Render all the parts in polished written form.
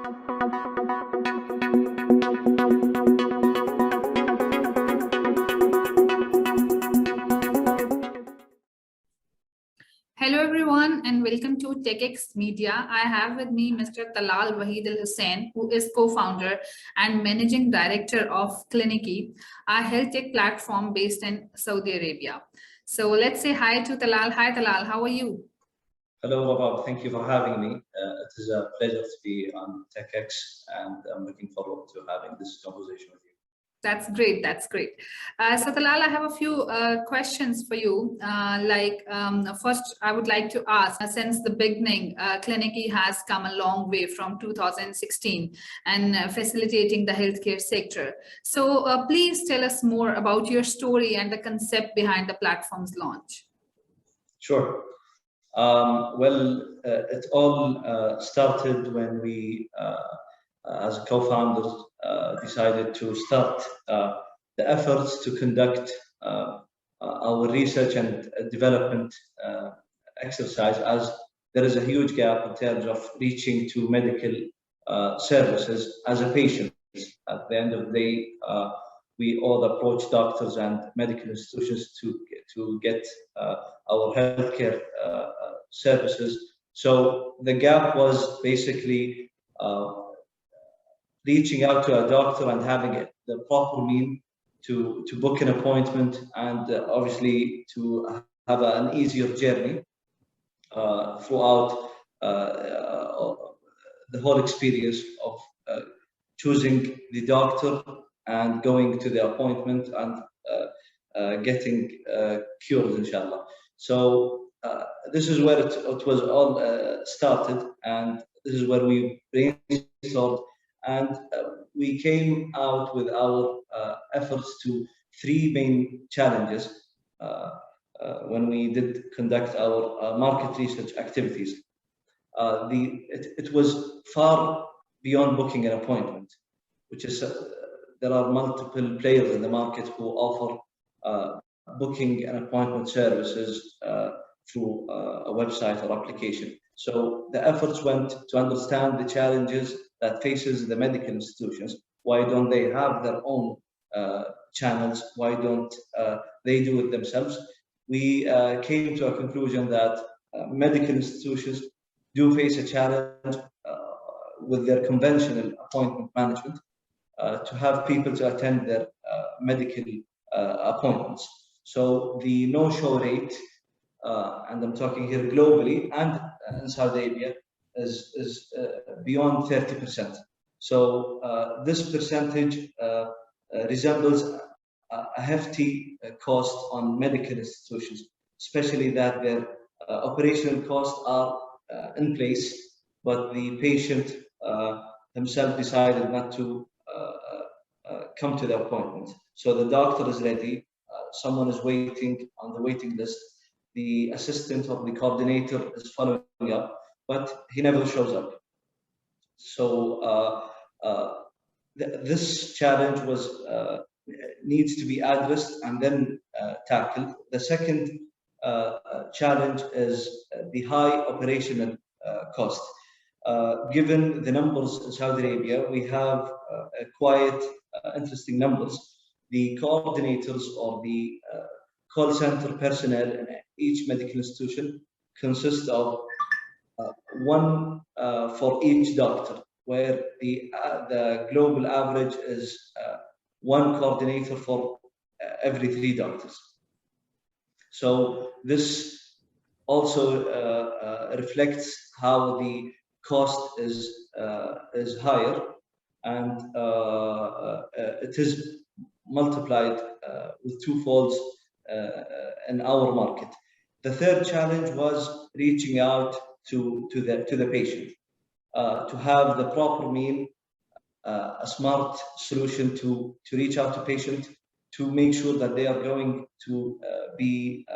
Hello everyone and welcome to TECHx Media. I have with me Mr. Talal Waleed Al-Hussein, who is co-founder and Managing Director of Clinicy, a health tech platform based in Saudi Arabia. So let's say hi to Talal. Hi Talal, how are you? Hello Rabab, thank you for having me. It is a pleasure to be on TECHx and I'm looking forward to having this conversation with you. That's great. That's great. So Talal, I have a few questions for you. First, I would like to ask, since the beginning, Clinicy has come a long way from 2016 and facilitating the healthcare sector. So please tell us more about your story and the concept behind the platform's launch. Sure. It all started when we, as co-founders, decided to start the efforts to conduct our research and development exercise, as there is a huge gap in terms of reaching to medical services as a patient. At the end of the day, we all approach doctors and medical institutions to get our healthcare services. So the gap was basically reaching out to a doctor and having the proper means to book an appointment and obviously to have an easier journey throughout the whole experience of choosing the doctor and going to the appointment and getting cured, inshallah. So this is where it was all started, and this is where we brainstormed, and we came out with our efforts to three main challenges when we did conduct our market research activities. It was far beyond booking an appointment, which is there are multiple players in the market who offer booking an appointment services through a website or application. So the efforts went to understand the challenges that faces the medical institutions. Why don't they have their own channels? Why don't they do it themselves? We came to a conclusion that medical institutions do face a challenge with their conventional appointment management to have people to attend their medical appointments. So the no-show rate, and I'm talking here globally and in Saudi Arabia, is beyond 30%. So this percentage resembles a hefty cost on medical institutions, especially that their operational costs are in place, but the patient himself decided not to come to the appointment. So the doctor is ready, someone is waiting on the waiting list, the assistant or the coordinator is following up, but he never shows up. So this challenge needs to be addressed and then tackled. The second challenge is the high operational cost. Given the numbers in Saudi Arabia, we have quite interesting numbers. The coordinators or the call center personnel in each medical institution consist of one for each doctor, where the global average is one coordinator for every 3 doctors. So this also reflects how the cost is higher, and it is multiplied with 2-folds in our market. The third challenge was reaching out to the patient, to have the proper mean, a smart solution to reach out to patient, to make sure that they are going to be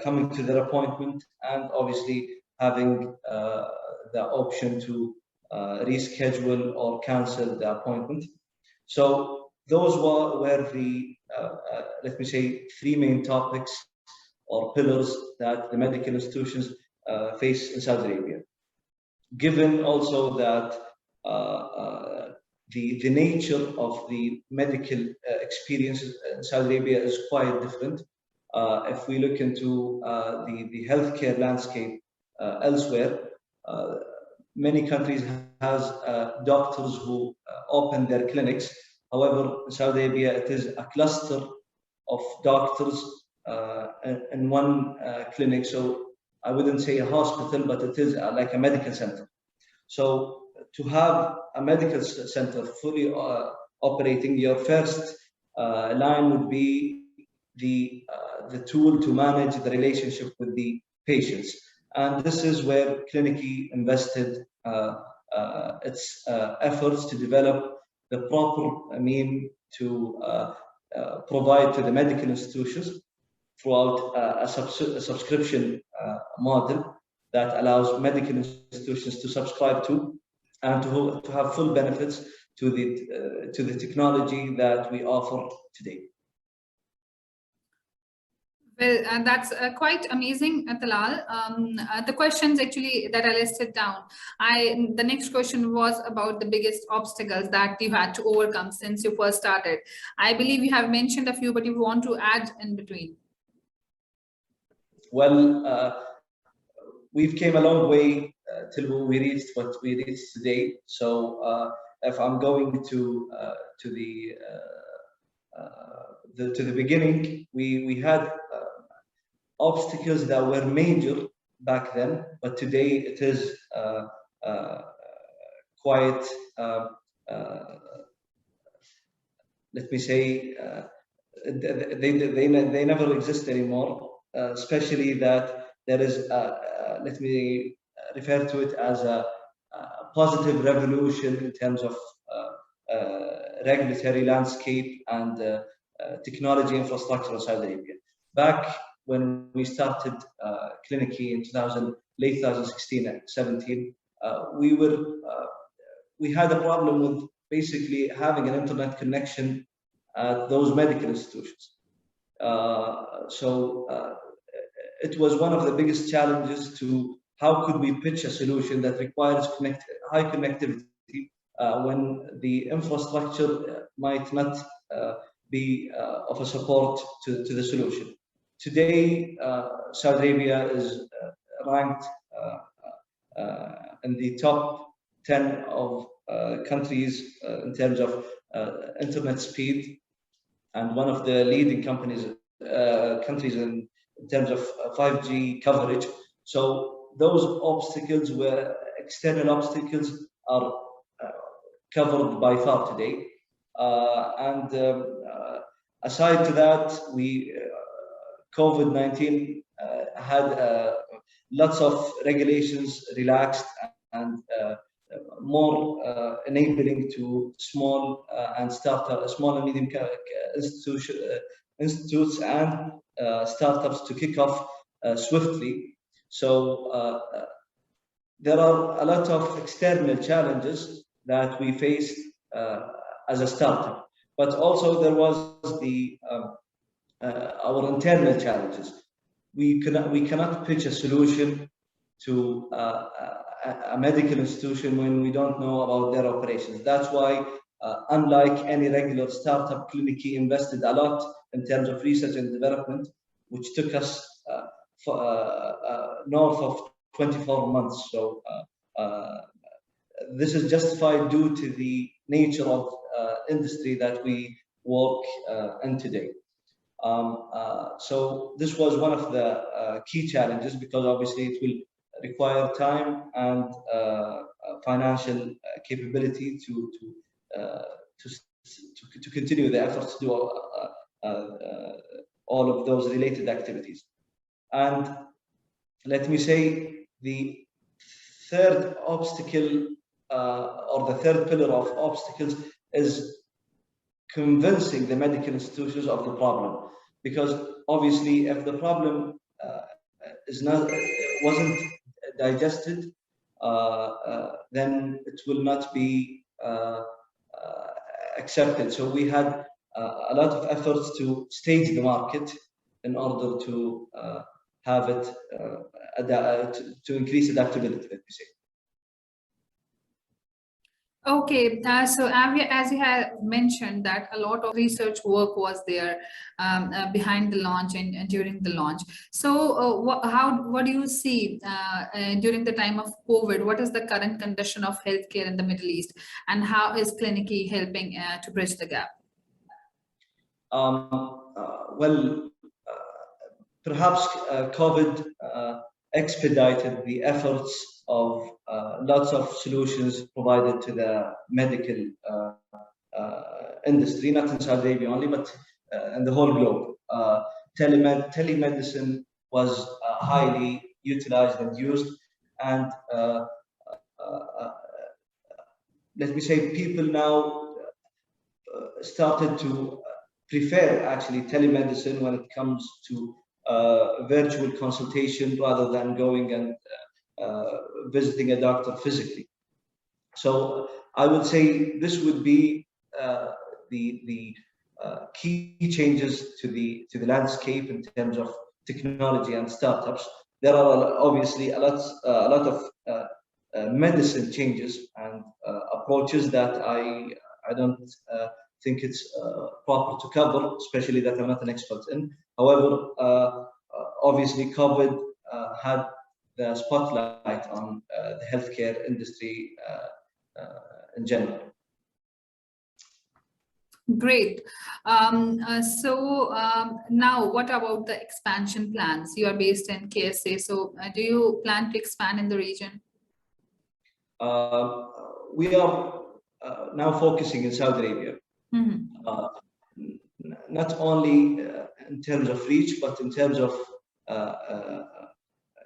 coming to their appointment, and obviously having the option to reschedule or cancel the appointment. So those were the, let me say, 3 main topics or pillars that the medical institutions face in Saudi Arabia. Given also that the nature of the medical experience in Saudi Arabia is quite different. If we look into the healthcare landscape elsewhere, many countries has doctors who open their clinics. However, in Saudi Arabia, it is a cluster of doctors in one clinic. So I wouldn't say a hospital, but it is like a medical center. So to have a medical center fully operating, your first line would be the tool to manage the relationship with the patients. And this is where Clinicy invested its efforts to develop the proper mean to provide to the medical institutions throughout a subscription model that allows medical institutions to subscribe to and to have full benefits to the technology that we offer today. Well, that's quite amazing, Talal. The questions actually that I listed down, the next question was about the biggest obstacles that you had to overcome since you first started. I believe you have mentioned a few, but you want to add in between. Well, we've came a long way till we reached what we reached today. So if I'm going to the beginning, we had obstacles that were major back then, but today it is quite, let me say, they never exist anymore, especially that there is, let me refer to it as a positive revolution in terms of regulatory landscape and technology infrastructure in Saudi Arabia. Back when we started Clinicy in late 2016 and 17, we had a problem with basically having an internet connection at those medical institutions. So it was one of the biggest challenges to how could we pitch a solution that requires high connectivity when the infrastructure might not be of a support to the solution. Today, Saudi Arabia is ranked in the top 10 of countries in terms of internet speed, and one of the leading countries in terms of 5G coverage. So those obstacles, were external obstacles, are covered by far today. Aside to that, COVID-19 had lots of regulations relaxed and more enabling to small and medium institutes and startups to kick off swiftly. So there are a lot of external challenges that we faced as a startup, but also there was our internal challenges. We cannot pitch a solution to a medical institution when we don't know about their operations. That's why, unlike any regular startup, Clinicy invested a lot in terms of research and development, which took us north of 24 months. So this is justified due to the nature of industry that we work in today. So this was one of the key challenges, because obviously it will require time and financial capability to continue the efforts to do all of those related activities. And let me say, the third obstacle or the third pillar of obstacles is convincing the medical institutions of the problem, because obviously if the problem wasn't digested, then it will not be accepted. So we had a lot of efforts to stage the market in order to have it to increase adaptability, let me say. Okay, so as you have mentioned that a lot of research work was there behind the launch and during the launch. So what do you see during the time of COVID? What is the current condition of healthcare in the Middle East, and how is Clinicy helping to bridge the gap? Well, perhaps COVID expedited the efforts of lots of solutions provided to the medical industry, not in Saudi Arabia only, but in the whole globe. Telemedicine was highly utilized and used, and let me say, people now started to prefer actually telemedicine when it comes to virtual consultation rather than going and visiting a doctor physically. So I would say this would be the key changes to the landscape in terms of technology and startups. There are obviously a lot of medicine changes and approaches that I don't think it's proper to cover, especially that I'm not an expert in. However, obviously COVID had the spotlight on the healthcare industry in general. Great. Now what about the expansion plans? You are based in KSA, so do you plan to expand in the region? We are now focusing in Saudi Arabia. Not only in terms of reach, but in terms of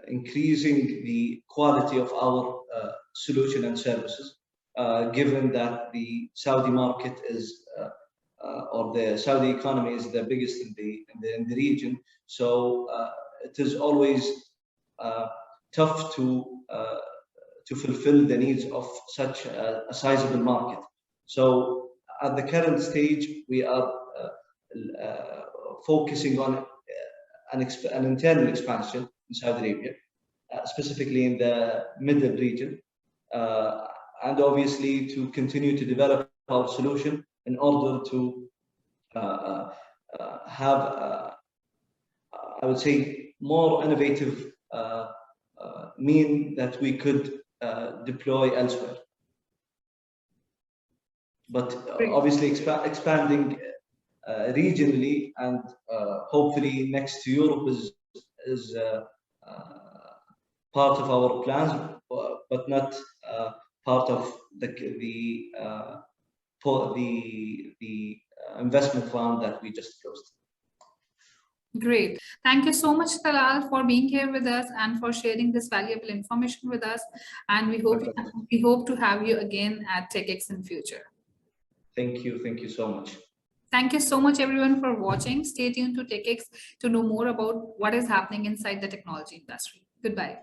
increasing the quality of our solution and services, given that the Saudi market is, or the Saudi economy is the biggest in the region. So it is always tough to fulfill the needs of such a sizable market. So at the current stage, we are focusing on an internal expansion in Saudi Arabia, specifically in the middle region, and obviously to continue to develop our solution in order to have, I would say, more innovative mean that we could deploy elsewhere. But obviously expanding regionally and hopefully next to Europe is part of our plans, but not part of the investment round that we just closed. Great. Thank you so much, Talal, for being here with us and for sharing this valuable information with us. And we hope to have you again at TECHx in future. Thank you. Thank you so much. Thank you so much, everyone, for watching. Stay tuned to TECHx to know more about what is happening inside the technology industry. Goodbye.